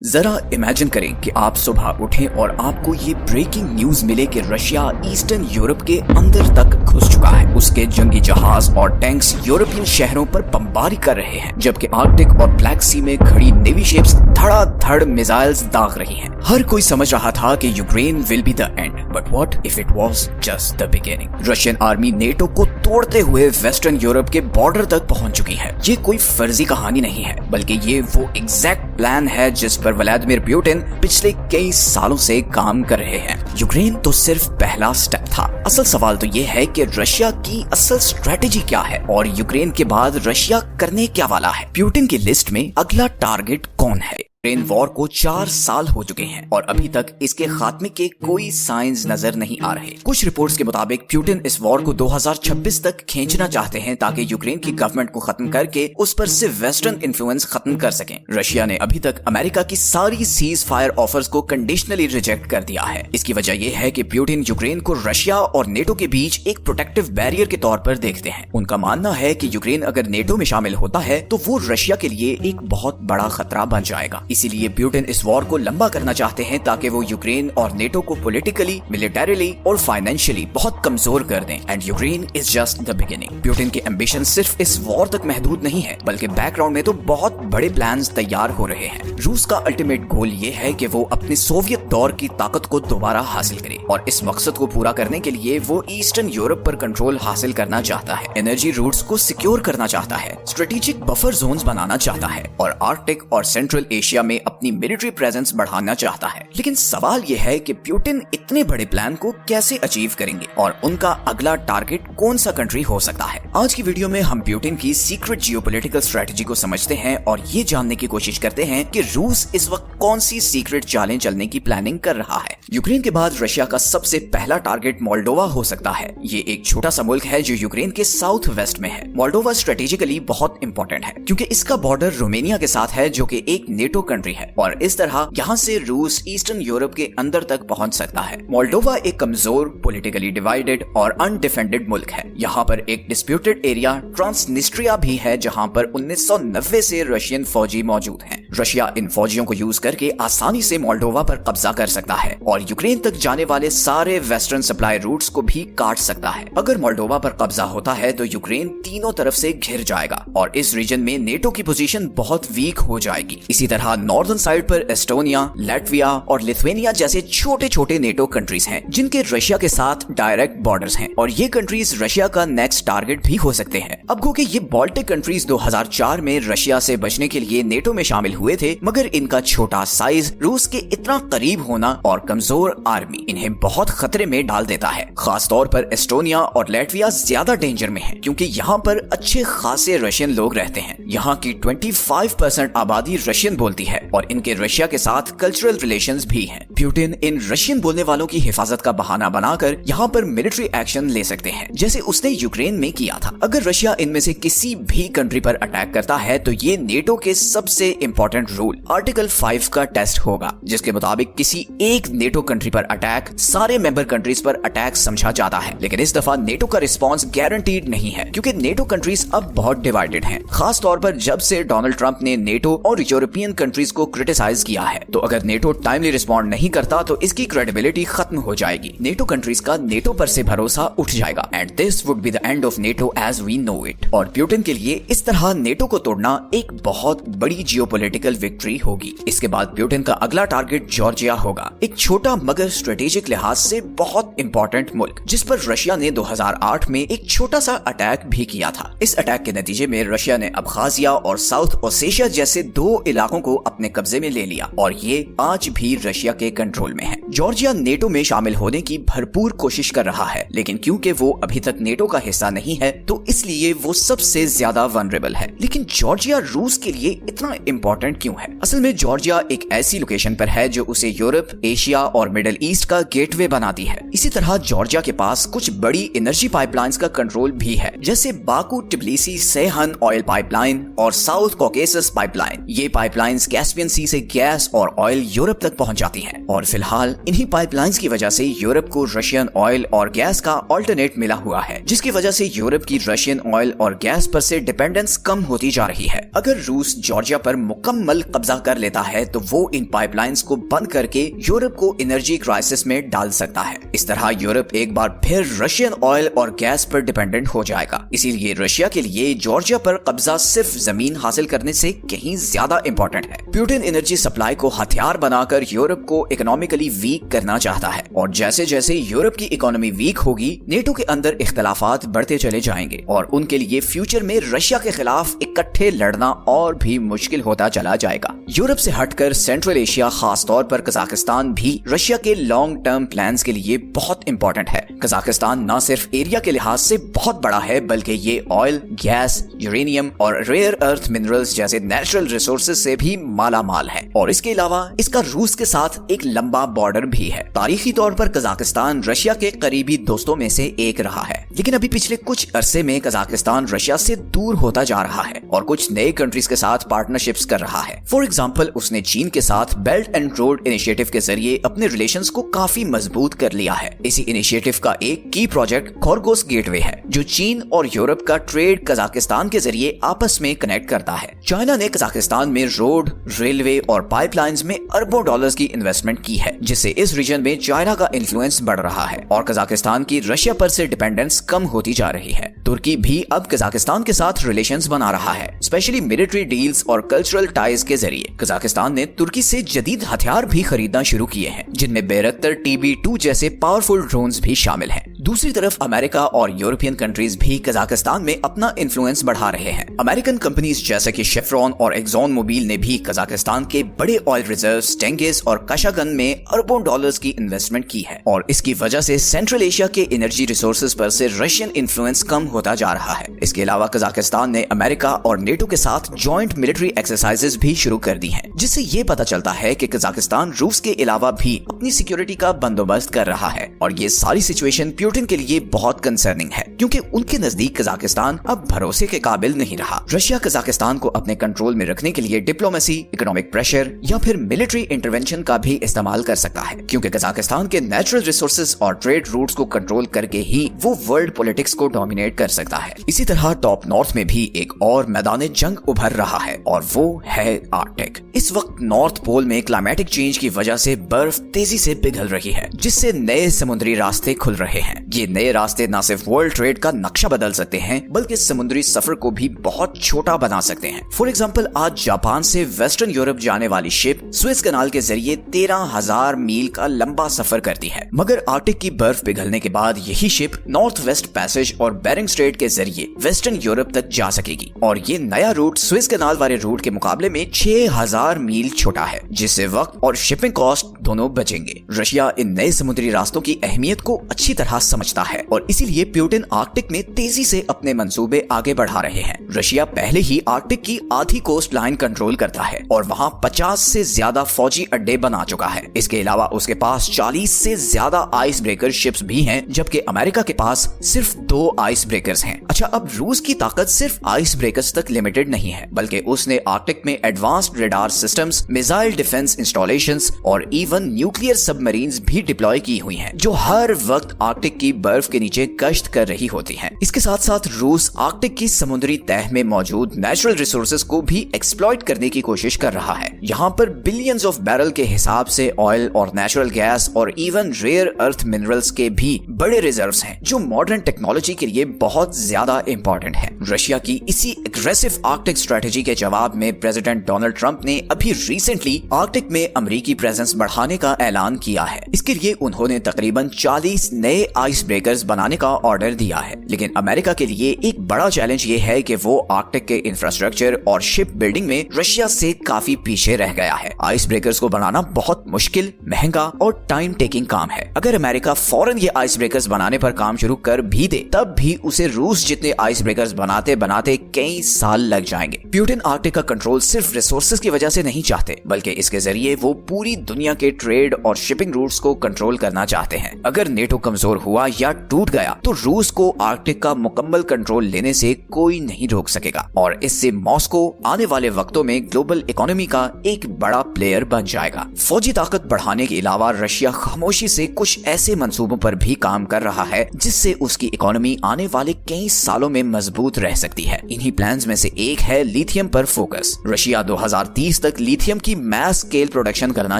जरा इमेजिन करें कि आप सुबह उठें और आपको ये ब्रेकिंग न्यूज मिले कि रशिया ईस्टर्न यूरोप के अंदर तक घुस चुका है। उसके जंगी जहाज और टैंक्स यूरोपियन शहरों पर बमबारी कर रहे हैं, जबकि आर्कटिक और ब्लैक सी में खड़ी नेवी शिप्स धड़ाधड़ मिसाइल्स दाग रही हैं। हर कोई समझ रहा था कि Ukraine will be the and, but what if it was just the beginning. Russian army NATO को तोड़ते हुए वेस्टर्न यूरोप के बॉर्डर तक पहुंच चुकी है। ये कोई फर्जी कहानी नहीं है, बल्कि ये वो एग्जैक्ट प्लान है जिस पर व्लादिमीर पुतिन पिछले कई सालों से काम कर रहे हैं। यूक्रेन तो सिर्फ पहला स्टेप था। असल सवाल तो ये है कि रशिया की असल स्ट्रेटेजी क्या है और यूक्रेन के बाद रशिया करने क्या वाला है। पुतिन की लिस्ट में अगला टारगेट कौन है। यूक्रेन वॉर को 4 साल हो चुके हैं और अभी तक इसके खात्मे के कोई साइंस नजर नहीं आ रहे। कुछ रिपोर्ट्स के मुताबिक पुतिन इस वॉर को 2026 तक खींचना चाहते हैं ताकि यूक्रेन की गवर्नमेंट को खत्म करके उस पर से वेस्टर्न इन्फ्लुएंस खत्म कर सकें। रशिया ने अभी तक अमेरिका की सारी सीज फायर ऑफर्स को कंडीशनली रिजेक्ट कर दिया है। इसकी वजह यह है कि पुतिन यूक्रेन को रशिया और नेटो के बीच एक प्रोटेक्टिव बैरियर के तौर पर देखते हैं। उनका मानना है कि यूक्रेन अगर नेटो में शामिल होता है तो वो रशिया के लिए एक बहुत बड़ा खतरा बन जाएगा। इसीलिए पुतिन इस वॉर को लंबा करना चाहते हैं ताकि वो यूक्रेन और नेटो को पॉलिटिकली, मिलिटरीली और फाइनेंशियली बहुत कमजोर कर दें। And Ukraine is just the beginning. Putin के एम्बिशन सिर्फ इस वॉर तक महदूद नहीं है, बल्कि बैकग्राउंड में तो बहुत बड़े प्लान्स तैयार हो रहे हैं। रूस का अल्टीमेट गोल ये है कि वो अपने सोवियत दौर की ताकत को दोबारा हासिल करे और इस मकसद को पूरा करने के लिए वो ईस्टर्न यूरोप पर कंट्रोल हासिल करना चाहता है, एनर्जी रूट्स को सिक्योर करना चाहता है, स्ट्रेटेजिक बफर जोन्स बनाना चाहता है और आर्कटिक और सेंट्रल एशिया में अपनी मिलिट्री प्रेजेंस बढ़ाना चाहता है। लेकिन सवाल यह है कि पुतिन इतने बड़े प्लान को कैसे अचीव करेंगे और उनका अगला टारगेट कौन सा कंट्री हो सकता है। आज की वीडियो में हम पुतिन की सीक्रेट जियोपॉलिटिकल स्ट्रेटजी को समझते हैं और ये जानने की कोशिश करते हैं कि रूस इस वक्त कौन सी सीक्रेट चालें चलने की प्लानिंग कर रहा है। यूक्रेन के बाद रशिया का सबसे पहला टारगेट मोल्डोवा हो सकता है। ये एक छोटा सा मुल्क है जो यूक्रेन के साउथ वेस्ट में है। मोल्डोवा स्ट्रेटेजिकली बहुत इंपॉर्टेंट है क्योंकि इसका बॉर्डर रोमानिया के साथ है जो कि एक नेटो कंट्री है और इस तरह यहाँ से रूस ईस्टर्न यूरोप के अंदर तक पहुँच सकता है। मोल्डोवा एक कमजोर, पॉलिटिकली डिवाइडेड और अनडिफेंडेड मुल्क है। यहाँ पर एक डिस्प्यूटेड एरिया ट्रांसनिस्ट्रिया भी है जहाँ पर 1990 से रशियन फौजी मौजूद हैं। रशिया इन फौजियों को यूज करके आसानी से मोल्डोवा पर कब्जा कर सकता है और यूक्रेन तक जाने वाले सारे वेस्टर्न सप्लाई रूट्स को भी काट सकता है। अगर मोल्डोवा पर कब्जा होता है तो यूक्रेन तीनों तरफ से घिर जाएगा और इस रीजन में नेटो की पोजीशन बहुत वीक हो जाएगी। इसी तरह नॉर्दर्न साइड पर एस्टोनिया, लाटविया और लिथुआनिया जैसे छोटे छोटे नेटो कंट्रीज हैं जिनके रशिया के साथ डायरेक्ट बॉर्डर्स हैं और ये कंट्रीज रशिया का नेक्स्ट टारगेट भी हो सकते हैं। अब क्योंकि ये बाल्टिक कंट्रीज 2004 में रशिया से बचने के लिए नेटो में शामिल हुए थे, मगर इनका छोटा साइज, रूस के इतना करीब होना और कमजोर आर्मी इन्हें बहुत खतरे में डाल देता है। खास तौर पर एस्टोनिया और लाटविया ज्यादा डेंजर में है क्योंकि यहाँ पर अच्छे खासे रशियन लोग रहते हैं। यहाँ की 25% आबादी रशियन बोलती है और इनके रशिया के साथ कल्चरल रिलेशंस भी हैं। पुतिन इन रशियन बोलने वालों की हिफाजत का बहाना बनाकर यहाँ पर मिलिट्री एक्शन ले सकते हैं, जैसे उसने यूक्रेन में किया था। अगर रशिया इनमें से किसी भी कंट्री पर अटैक करता है तो ये नेटो के सबसे इम्पोर्टेंट रूल आर्टिकल 5 का टेस्ट होगा, जिसके मुताबिक किसी एक नेटो कंट्री पर अटैक सारे मेंबर कंट्रीज पर अटैक समझा जाता है। लेकिन इस दफा नेटो का रिस्पांस गारंटीड नहीं है क्योंकि नेटो कंट्रीज अब बहुत डिवाइडेड हैं। खास तौर पर जब से डोनाल्ड ट्रंप ने नेटो और यूरोपियन कंट्रीज को क्रिटिसाइज किया है, तो अगर नेटो टाइमली रिस्पॉन्ड नहीं करता तो इसकी क्रेडिबिलिटी खत्म हो जाएगी। नेटो कंट्रीज का नेटो पर से भरोसा उठ जाएगा and this would be the end of NATO as we know it. और पुतिन के लिए इस तरह नेटो को तोड़ना एक बहुत बड़ी जियोपॉलिटिकल विक्ट्री होगी। इसके बाद पुतिन का अगला टारगेट जॉर्जिया होगा, एक छोटा मगर स्ट्रेटेजिक लिहाज से बहुत इंपॉर्टेंट मुल्क जिस पर रशिया ने 2008 में एक छोटा सा अटैक भी किया था। इस अटैक के नतीजे में रशिया ने अब्खाजिया और साउथ ओसेशिया जैसे 2 इलाकों को अपने कब्जे में ले लिया और ये आज भी रशिया के कंट्रोल में है। जॉर्जिया नेटो में शामिल होने की भरपूर कोशिश कर रहा है, लेकिन क्योंकि वो अभी तक नेटो का हिस्सा नहीं है तो इसलिए वो सबसे ज्यादा वनरेबल है। लेकिन जॉर्जिया रूस के लिए इतना इम्पोर्टेंट क्यों है? असल में जॉर्जिया एक ऐसी लोकेशन पर है जो उसे यूरोप, एशिया और मिडिल ईस्ट का गेटवे बनाती है। इसी तरह जॉर्जिया के पास कुछ बड़ी एनर्जी पाइपलाइंस का कंट्रोल भी है, जैसे बाकू टिब्लिसी सेहन ऑयल पाइपलाइन और साउथ कॉकेसस पाइपलाइन। ये पाइपलाइंस कैस्पियन सी से गैस और ऑयल यूरोप तक पहुंच जाती हैं और फिलहाल इन्हीं पाइपलाइंस की वजह से यूरोप को रशियन ऑयल और गैस का ऑल्टरनेट मिला हुआ है, जिसकी वजह से यूरोप की रशियन ऑयल और गैस पर से डिपेंडेंस कम होती जा रही है। अगर रूस जॉर्जिया पर मुकम्मल कब्जा कर लेता है तो वो इन पाइपलाइंस को बंद करके यूरोप को एनर्जी क्राइसिस में डाल सकता है। इस तरह यूरोप एक बार फिर रशियन ऑयल और गैस पर डिपेंडेंट हो जाएगा। इसीलिए रशिया के लिए जॉर्जिया पर कब्जा सिर्फ जमीन हासिल करने से कहीं ज्यादा इंपॉर्टेंट है। पुतिन एनर्जी सप्लाई को हथियार बनाकर यूरोप को इकोनॉमिकली वीक करना चाहता है और जैसे जैसे यूरोप की इकोनॉमी वीक होगी, नेटो के अंदर इख्तलाफात बढ़ते चले जाएंगे और उनके लिए फ्यूचर में रशिया के खिलाफ इकट्ठे लड़ना और भी मुश्किल होता चला जाएगा। यूरोप से हटकर सेंट्रल एशिया, खास तौर पर कजाकिस्तान भी रशिया के लॉन्ग टर्म प्लान्स के लिए बहुत इंपॉर्टेंट है। कजाकिस्तान न सिर्फ एरिया के लिहाज से बहुत बड़ा है, बल्कि ये ऑयल, गैस, यूरेनियम और रेयर अर्थ मिनरल्स जैसे नेचुरल रिसोर्सेज से भी माला माल है और इसके अलावा इसका रूस के साथ एक लंबा बॉर्डर भी है। तारीखी तौर पर कजाकिस्तान रशिया के करीबी दोस्तों में से एक रहा है, लेकिन अभी पिछले कुछ अरसे में कजाकिस्तान रशिया से दूर होता जा रहा है और कुछ नए कंट्रीज के साथ पार्टनरशिप्स कर रहा है। फॉर एग्जांपल, उसने चीन के साथ बेल्ट एंड रोड इनिशिएटिव के जरिए अपने रिलेशंस को काफी मजबूत कर लिया है। इसी इनिशिएटिव का एक की प्रोजेक्ट खॉर्गोस गेटवे है, जो चीन और यूरोप का ट्रेड कजाकिस्तान के जरिए आपस में कनेक्ट करता है। चाइना ने कजाकिस्तान में रोड, रेलवे और पाइपलाइंस में अरबों डॉलर्स की इन्वेस्टमेंट की है, जिससे इस रीजन में चाइना का इन्फ्लुएंस बढ़ रहा है और कजाकिस्तान की रशिया पर से डिपेंडेंस कम होती जा रही है। तुर्की भी अब कजाकिस्तान के साथ रिलेशंस बना रहा है, स्पेशली मिलिट्री डील्स और कल्चरल टाइज के जरिए। कजाकिस्तान ने तुर्की से जदीद हथियार भी खरीदना शुरू किए हैं, जिनमें बैरक्टर TB2 जैसे पावरफुल ड्रोन्स भी शामिल हैं। दूसरी तरफ अमेरिका और यूरोपियन कंट्रीज भी कजाकिस्तान में अपना इन्फ्लुएंस बढ़ा रहे हैं। अमेरिकन कंपनीज जैसे कि शेफ्रॉन और एक्सॉन मोबिल ने भी कजाकिस्तान के बड़े ऑयल रिजर्व्स, टेंगिस और कशागन में अरबों डॉलर्स की इन्वेस्टमेंट की है और इसकी वजह से सेंट्रल एशिया के एनर्जी रिसोर्सेज पर से रशियन इन्फ्लुएंस कम होता जा रहा है। इसके अलावा कजाकिस्तान ने अमेरिका और नेटो के साथ जॉइंट मिलिट्री एक्सरसाइजेज भी शुरू कर दी हैं, जिससे ये पता चलता है कि कजाकिस्तान रूस के अलावा भी अपनी सिक्योरिटी का बंदोबस्त कर रहा है और ये सारी सिचुएशन पुतिन के लिए बहुत कंसर्निंग है, क्योंकि उनके नजदीक कजाकिस्तान अब भरोसे के काबिल नहीं रहा। रशिया कजाकिस्तान को अपने कंट्रोल में रखने के लिए डिप्लोमेसी, इकोनॉमिक प्रेशर या फिर मिलिट्री इंटरवेंशन का भी इस्तेमाल कर सकता है, क्योंकि कजाकिस्तान के नेचुरल रिसोर्सेज और ट्रेड रूट्स को कंट्रोल करके ही वो वर्ल्ड पॉलिटिक्स को डोमिनेट कर सकता है। इसी तरह टॉप नॉर्थ में भी एक और मैदान जंग उभर रहा है और वो है आर्कटिक। इस वक्त नॉर्थ पोल में क्लाइमेटिक चेंज की वजह से बर्फ तेजी से पिघल रही है, जिससे नए समुद्री रास्ते खुल रहे हैं। ये नए रास्ते न सिर्फ वर्ल्ड ट्रेड का नक्शा बदल सकते हैं, बल्कि समुद्री सफर को भी बहुत छोटा बना सकते हैं। फॉर एग्जाम्पल, आज जापान से वेस्टर्न यूरोप जाने वाली शिप स्विस कनाल के जरिए 13,000 मील का लंबा सफर करती है, मगर आर्कटिक की बर्फ पिघलने के बाद यही शिप नॉर्थ वेस्ट पैसेज और बेरिंग स्ट्रेट के जरिए वेस्टर्न यूरोप तक जा सकेगी और ये नया रूट स्विस कनाल वाले रूट के मुकाबले में 6,000 मील छोटा है, जिससे वक्त और शिपिंग कॉस्ट दोनों बचेंगे। रशिया इन नए समुद्री रास्तों की अहमियत को अच्छी तरह समझता है और इसीलिए पुतिन आर्कटिक में तेजी से अपने मंसूबे आगे बढ़ा रहे हैं। रशिया पहले ही आर्कटिक की आधी कोस्ट लाइन कंट्रोल करता है और वहाँ 50 से ज्यादा फौजी अड्डे बना चुका है। इसके अलावा उसके पास 40 से ज्यादा आइस ब्रेकर शिप्स भी हैं, जबकि अमेरिका के पास सिर्फ 2 आइस ब्रेकर्स हैं। अच्छा, अब रूस की ताकत सिर्फ आइस ब्रेकर्स तक लिमिटेड नहीं है, बल्कि उसने आर्कटिक में advanced radar systems, missile defence installations और इवन न्यूक्लियर सबमरीन्स भी डिप्लॉय की हुई हैं, जो हर वक्त आर्कटिक की बर्फ के नीचे गश्त कर रही होती हैं। इसके साथ साथ रूस आर्कटिक की समुद्री तह में मौजूद नेचुरल रिसोर्सेज को भी एक्सप्लॉइट करने की कोशिश कर रहा है। यहाँ पर बिलियंस ऑफ बैरल के हिसाब से ऑयल और नेचुरल गैस और इवन रेयर अर्थ मिनरल्स के भी बड़े रिजर्व्स हैं, जो मॉडर्न टेक्नोलॉजी के लिए बहुत ज्यादा इंपॉर्टेंट है। रशिया की इसी एग्रेसिव आर्कटिक स्ट्रेटेजी के जवाब में प्रेसिडेंट डोनाल्ड ट्रंप ने अभी रिसेंटली आर्कटिक में अमेरिकी प्रेजेंस बढ़ाने का ऐलान किया है। इसके लिए उन्होंने तकरीबन 40 नए आइस ब्रेकर्स बनाने का ऑर्डर दिया है, लेकिन अमेरिका के लिए एक बड़ा चैलेंज ये है कि वो आर्कटिक के इंफ्रास्ट्रक्चर और शिप बिल्डिंग में रशिया से काफी पीछे रह गया है। आइस ब्रेकर्स को बनाना बहुत मुश्किल, महंगा और टाइम टेकिंग काम है। अगर अमेरिका फौरन ये आइस ब्रेकर्स बनाने पर काम शुरू कर भी दे, तब भी उसे रूस जितने आइस ब्रेकर्स बनाते बनाते कई साल लग जाएंगे। पुतिन आर्कटिक का कंट्रोल सिर्फ रिसोर्सेज की वजह से नहीं चाहते, बल्कि इसके जरिए वो पूरी दुनिया के ट्रेड और शिपिंग रूट्स को कंट्रोल करना चाहते हैं। अगर नेटो कमजोर हुआ या टूट गया तो रूस को आर्कटिक का मुकम्मल कंट्रोल लेने से कोई नहीं रोक सकेगा और इससे मॉस्को आने वाले वक्तों में ग्लोबल ग्लोबल इकोनॉमी का एक बड़ा प्लेयर बन जाएगा। फौजी ताकत बढ़ाने के अलावा रशिया खामोशी से कुछ ऐसे मंसूबों पर भी काम कर रहा है जिससे उसकी इकोनॉमी आने वाले कई सालों में मजबूत रह सकती है। इन्हीं प्लान्स में से एक है लिथियम पर फोकस। रशिया 2030 तक लिथियम की मैस स्केल प्रोडक्शन करना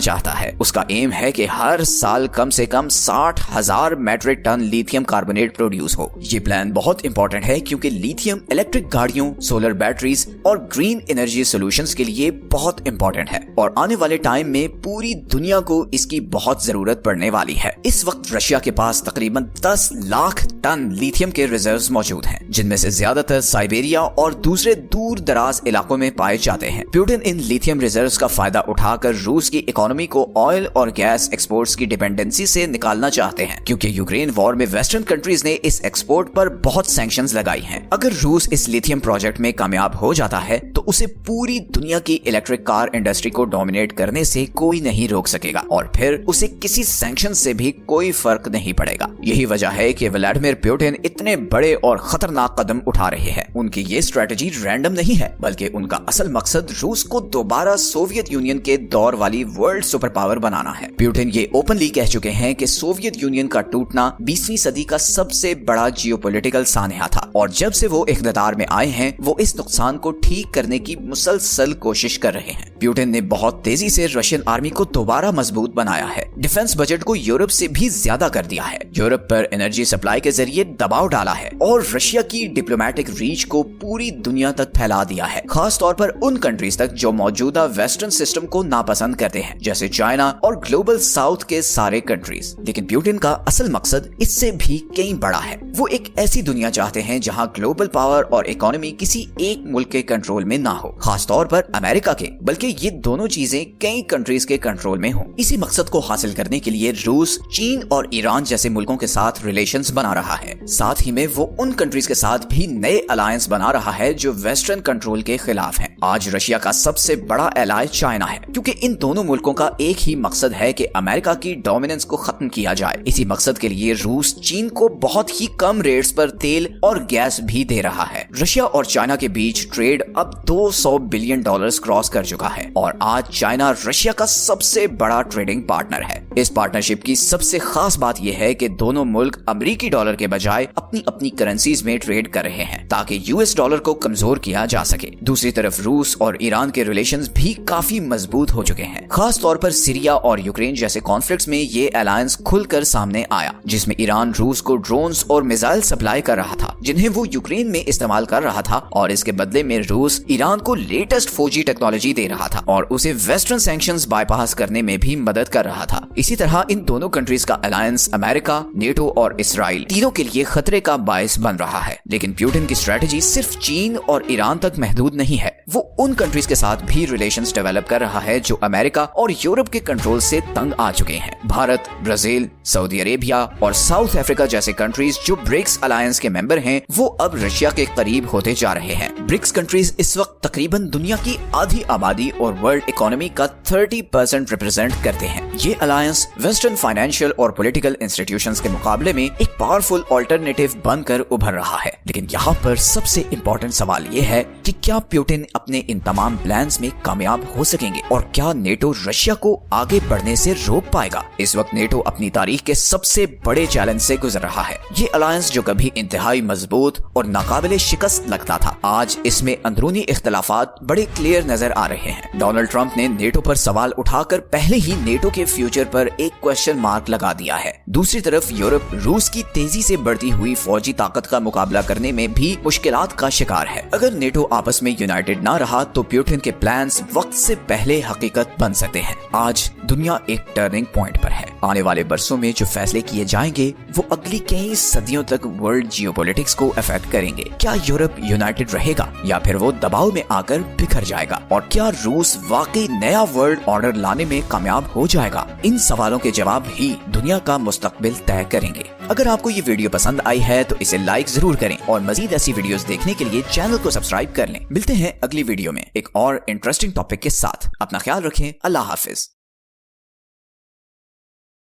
चाहता है। उसका एम है कि हर साल कम से कम 60,000 metric ton lithium carbonate produce हो। ये प्लान बहुत इंपॉर्टेंट है क्योंकि लिथियम इलेक्ट्रिक गाड़ियों, सोलर बैटरीज और ग्रीन एनर्जी सॉल्यूशंस के लिए बहुत इंपॉर्टेंट है और आने वाले टाइम में पूरी दुनिया को इसकी बहुत जरूरत पड़ने वाली है। इस वक्त रशिया के पास तकरीबन 10 लाख टन लिथियम के रिजर्व्स मौजूद हैं, जिनमें से ज्यादातर साइबेरिया और दूसरे दूर दराज इलाकों में पाए जाते हैं। पुतिन इन लिथियम रिजर्व्स का फायदा उठाकर रूस की इकोनॉमी को ऑयल और गैस एक्सपोर्ट्स की डिपेंडेंसी से निकालना चाहते हैं, क्योंकि यूक्रेन वॉर में वेस्टर्न कंट्रीज ने इस एक्सपोर्ट पर बहुत सैंक्शंस लगाई हैं। अगर रूस इस लिथियम प्रोजेक्ट में कामयाब हो जाता है तो उसे पूरी दुनिया की इलेक्ट्रिक कार इंडस्ट्री को डोमिनेट करने से कोई नहीं रोक सकेगा और फिर उसे किसी सैंक्शन से भी कोई फर्क नहीं पड़ेगा। यही वजह है कि व्लादिमीर पुतिन इतने बड़े और खतरनाक कदम उठा रहे हैं। उनकी ये स्ट्रेटजी रैंडम नहीं है, बल्कि उनका असल मकसद रूस को दोबारा सोवियत यूनियन के दौर वाली वर्ल्ड सुपर पावर बनाना है। पुतिन ये ओपनली कह चुके हैं कि सोवियत यूनियन का टूटना 20वीं सदी का सबसे बड़ा जियोपॉलिटिकल सानहा था और जब से वो इख्तियार में आए हैं वो इस नुकसान को ठीक करने की मुसलसल कोशिश कर रहे हैं। पुतिन ने बहुत तेजी से रशियन आर्मी को दोबारा मजबूत बनाया है। डिफेंस बजट को यूरोप से भी ज्यादा कर दिया है, यूरोप पर एनर्जी सप्लाई के जरिए दबाव डाला है और रशिया की डिप्लोमेटिक रीच को पूरी दुनिया तक फैला दिया है, खास तौर पर उन कंट्रीज तक जो मौजूदा वेस्टर्न सिस्टम को नापसंद करते हैं, जैसे चाइना और ग्लोबल साउथ के सारे कंट्रीज। लेकिन पुतिन का असल मकसद इससे भी कहीं बड़ा है। वो एक ऐसी दुनिया चाहते हैं जहां ग्लोबल पावर और इकोनॉमी किसी एक मुल्क के कंट्रोल में ना हो, खास तौर पर अमेरिका के, बल्कि ये दोनों चीजें कई कंट्रीज के कंट्रोल में हो। इसी मकसद को हासिल करने के लिए रूस, चीन और ईरान जैसे मुल्कों के साथ रिलेशंस बना रहा है। साथ ही में वो उन कंट्रीज के साथ भी नए अलायंस बना रहा है जो वेस्टर्न कंट्रोल के खिलाफ हैं। आज रशिया का सबसे बड़ा एलाय चाइना है, क्योंकि इन दोनों मुल्कों का एक ही मकसद है कि अमेरिका की डोमिनेंस को खत्म किया जाए। इसी मकसद के लिए रूस चीन को बहुत ही कम रेट्स पर तेल और गैस भी दे रहा है। रशिया और चाइना के बीच ट्रेड अब $200 बिलियन क्रॉस कर चुका है और आज चाइना रशिया का सबसे बड़ा ट्रेडिंग पार्टनर है। इस पार्टनरशिप की सबसे खास बात यह है कि दोनों मुल्क अमेरिकी डॉलर के बजाय अपनी अपनी करेंसीज में ट्रेड कर रहे हैं ताकि यूएस डॉलर को कमजोर किया जा सके। दूसरी तरफ रूस और ईरान के रिलेशंस भी काफी मजबूत हो चुके हैं। खास तौर पर सीरिया और यूक्रेन जैसे कॉन्फ्लिक्ट्स में ये अलायंस खुलकर सामने आया, जिसमें ईरान रूस को ड्रोन्स और मिसाइल सप्लाई कर रहा था जिन्हें वो यूक्रेन में इस्तेमाल कर रहा था और इसके बदले में रूस ईरान को लेटेस्ट 4G टेक्नोलॉजी दे रहा था और उसे वेस्टर्न सैंक्शंस बाईपास करने में भी मदद कर रहा था। इसी तरह इन दोनों कंट्रीज का अलायंस अमेरिका, नेटो और इसराइल तीनों के लिए खतरे का बायस बन रहा है। लेकिन पुतिन की स्ट्रेटजी सिर्फ चीन और ईरान तक महदूद नहीं है, वो उन कंट्रीज के साथ भी रिलेशंस डेवलप कर रहा है जो अमेरिका और यूरोप के कंट्रोल से तंग आ चुके हैं। भारत, ब्राजील, सऊदी अरेबिया और साउथ अफ्रीका जैसे कंट्रीज जो ब्रिक्स अलायंस के मेंबर हैं, वो अब रशिया के करीब होते जा रहे हैं। ब्रिक्स कंट्रीज इस वक्त तकरीबन दुनिया की आधी आबादी और वर्ल्ड इकोनॉमी का 30% रिप्रेजेंट करते हैं। ये अलायंस वेस्टर्न फाइनेंशियल और पॉलिटिकल इंस्टीट्यूशंस के मुकाबले में एक पावरफुल ऑल्टरनेटिव बनकर उभर रहा है। लेकिन यहाँ पर सबसे इम्पोर्टेंट सवाल ये है कि क्या पुतिन अपने इन तमाम प्लान्स में कामयाब हो सकेंगे और क्या नेटो रशिया को आगे बढ़ने से रोक पाएगा। इस वक्त नेटो अपनी तारीख के सबसे बड़े चैलेंज से गुजर रहा है। ये अलायंस जो कभी इंतहाई मजबूत और नाकाबिले शिकस्त लगता था, आज इसमें अंदरूनी इख्तलाफात बड़े क्लियर नजर आ रहे हैं। डोनाल्ड ट्रंप ने नेटो पर सवाल उठाकर पहले ही नेटो के फ्यूचर पर एक क्वेश्चन मार्क लगा दिया है। दूसरी तरफ यूरोप रूस की तेजी से बढ़ती हुई फौजी ताकत का मुकाबला करने में भी मुश्किलात का शिकार है। अगर नेटो आपस में यूनाइटेड ना रहा तो पुतिन के प्लान्स वक्त से पहले हकीकत बन सकते हैं। आज दुनिया एक टर्निंग पॉइंट पर है। आने वाले बरसों में जो फैसले किए जाएंगे वो अगली कई सदियों तक वर्ल्ड जियोपॉलिटिक्स को अफेक्ट करेंगे। क्या यूरोप यूनाइटेड रहेगा या फिर वो दबाव में आकर बिखर जाएगा, और क्या रूस वाकई नया वर्ल्ड ऑर्डर लाने में कामयाब हो जाएगा? इन सवालों के जवाब ही दुनिया का मुस्तकबिल तय करेंगे। अगर आपको ये वीडियो पसंद आई है तो इसे लाइक जरूर करें और मजीद ऐसी वीडियोस देखने के लिए चैनल को सब्सक्राइब कर लें। मिलते हैं अगली वीडियो में एक और इंटरेस्टिंग टॉपिक के साथ। अपना ख्याल रखें। अल्लाह हाफिज।